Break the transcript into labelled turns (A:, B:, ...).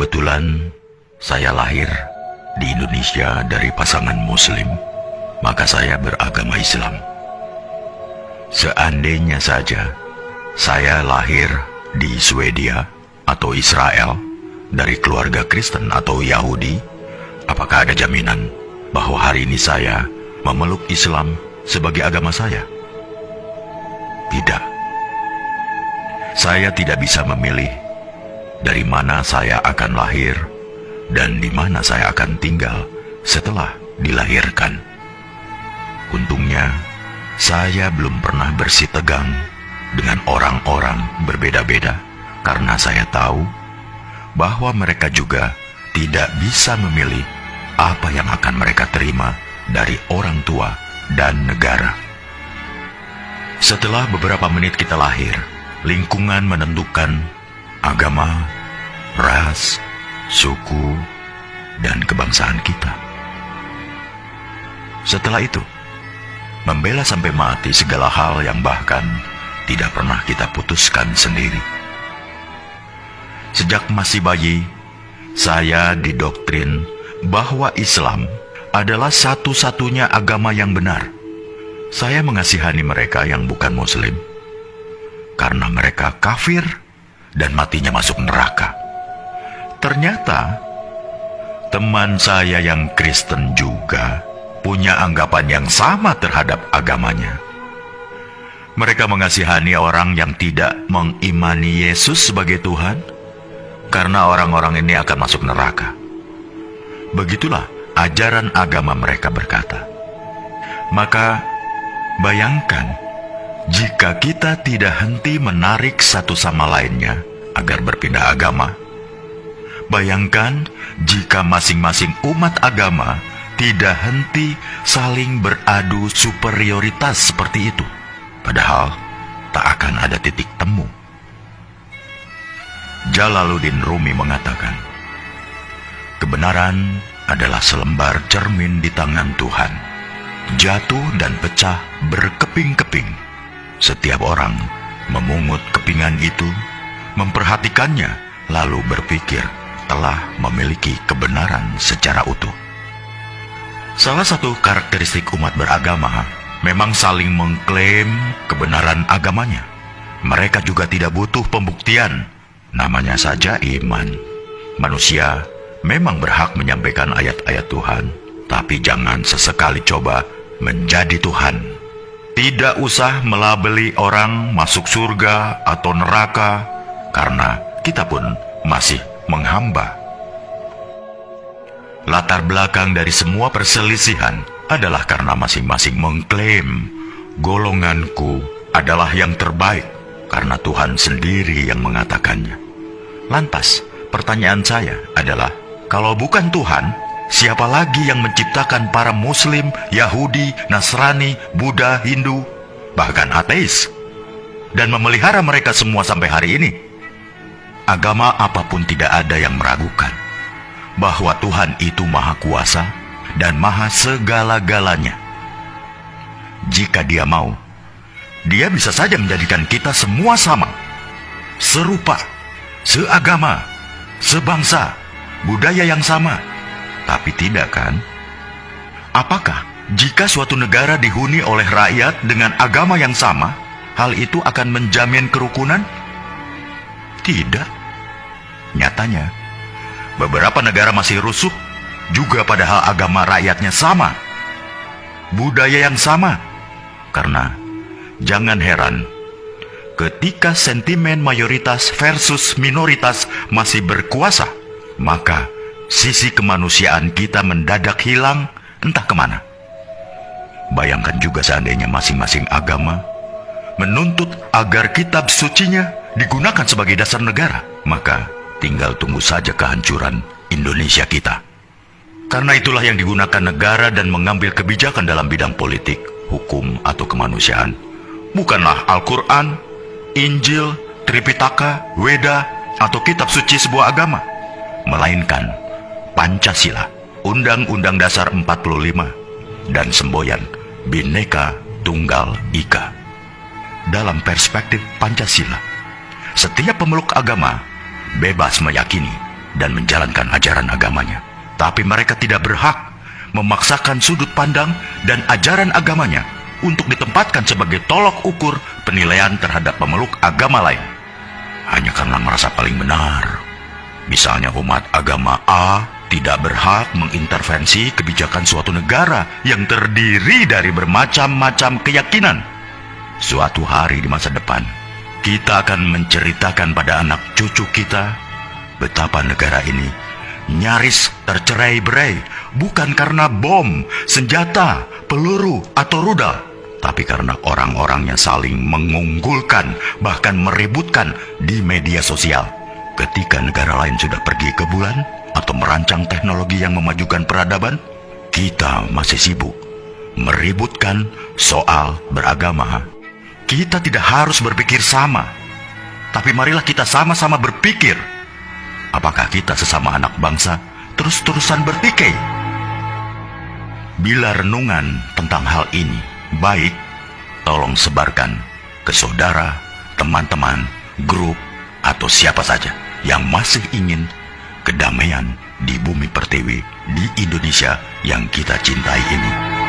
A: Kebetulan saya lahir di Indonesia dari pasangan Muslim, maka saya beragama Islam. Seandainya saja saya lahir di Swedia atau Israel dari keluarga Kristen atau Yahudi, apakah ada jaminan bahwa hari ini saya memeluk Islam sebagai agama saya? Tidak. Saya tidak bisa memilih dari mana saya akan lahir dan di mana saya akan tinggal setelah dilahirkan. Untungnya, saya belum pernah bersitegang dengan orang-orang berbeda-beda karena saya tahu bahwa mereka juga tidak bisa memilih apa yang akan mereka terima dari orang tua dan negara. Setelah beberapa menit kita lahir, lingkungan menentukan agama, ras, suku, dan kebangsaan kita. Setelah itu, membela sampai mati segala hal yang bahkan tidak pernah kita putuskan sendiri. Sejak masih bayi, saya didoktrin bahwa Islam adalah satu-satunya agama yang benar. Saya mengasihani mereka yang bukan Muslim, karena mereka kafir dan matinya masuk neraka. Ternyata, teman saya yang Kristen juga punya anggapan yang sama terhadap agamanya. Mereka mengasihani orang yang tidak mengimani Yesus sebagai Tuhan, karena orang-orang ini akan masuk neraka. Begitulah ajaran agama mereka berkata. Maka, bayangkan, jika kita tidak henti menarik satu sama lainnya agar berpindah agama. Bayangkan jika masing-masing umat agama tidak henti saling beradu superioritas seperti itu. Padahal tak akan ada titik temu. Jalaluddin Rumi mengatakan, kebenaran adalah selembar cermin di tangan Tuhan, jatuh dan pecah berkeping-keping. Setiap orang memungut kepingan itu, memperhatikannya, lalu berpikir telah memiliki kebenaran secara utuh. Salah satu karakteristik umat beragama memang saling mengklaim kebenaran agamanya. Mereka juga tidak butuh pembuktian, namanya saja iman. Manusia memang berhak menyampaikan ayat-ayat Tuhan, tapi jangan sesekali coba menjadi Tuhan. Tidak usah melabeli orang masuk surga atau neraka, karena kita pun masih menghamba. Latar belakang dari semua perselisihan adalah karena masing-masing mengklaim golonganku adalah yang terbaik, karena Tuhan sendiri yang mengatakannya. Lantas, pertanyaan saya adalah, kalau bukan Tuhan, siapa lagi yang menciptakan para Muslim, Yahudi, Nasrani, Buddha, Hindu, bahkan ateis, dan memelihara mereka semua sampai hari ini? Agama apapun tidak ada yang meragukan bahwa Tuhan itu Maha Kuasa dan Maha Segala-galanya. Jika Dia mau, Dia bisa saja menjadikan kita semua sama, serupa, seagama, sebangsa, budaya yang sama. Tapi tidak kan? Apakah jika suatu negara dihuni oleh rakyat dengan agama yang sama, hal itu akan menjamin kerukunan? Tidak. Nyatanya, beberapa negara masih rusuh, juga padahal agama rakyatnya sama, budaya yang sama. Karena, jangan heran, ketika sentimen mayoritas versus minoritas masih berkuasa, maka sisi kemanusiaan kita mendadak hilang entah kemana. Bayangkan juga seandainya masing-masing agama menuntut agar kitab sucinya digunakan sebagai dasar negara, maka tinggal tunggu saja kehancuran Indonesia kita. Karena itulah yang digunakan negara dan mengambil kebijakan dalam bidang politik, hukum, atau kemanusiaan bukanlah Al-Quran, Injil, Tripitaka, Weda, atau kitab suci sebuah agama, melainkan Pancasila, Undang-Undang Dasar 45, dan semboyan Bhinneka Tunggal Ika. Dalam perspektif Pancasila, setiap pemeluk agama bebas meyakini dan menjalankan ajaran agamanya. Tapi mereka tidak berhak memaksakan sudut pandang dan ajaran agamanya untuk ditempatkan sebagai tolok ukur penilaian terhadap pemeluk agama lain. Hanya karena merasa paling benar. Misalnya umat agama A tidak berhak mengintervensi kebijakan suatu negara yang terdiri dari bermacam-macam keyakinan. Suatu hari di masa depan, kita akan menceritakan pada anak cucu kita betapa negara ini nyaris tercerai-berai bukan karena bom, senjata, peluru, atau rudal, tapi karena orang-orangnya saling mengunggulkan, bahkan meributkan di media sosial. Ketika negara lain sudah pergi ke bulan atau merancang teknologi yang memajukan peradaban, kita masih sibuk meributkan soal beragama. Kita tidak harus berpikir sama, tapi marilah kita sama-sama berpikir. Apakah kita sesama anak bangsa terus-terusan bertikai? Bila renungan tentang hal ini baik, tolong sebarkan ke saudara, teman-teman, grup, atau siapa saja yang masih ingin kedamaian di bumi pertiwi di Indonesia yang kita cintai ini.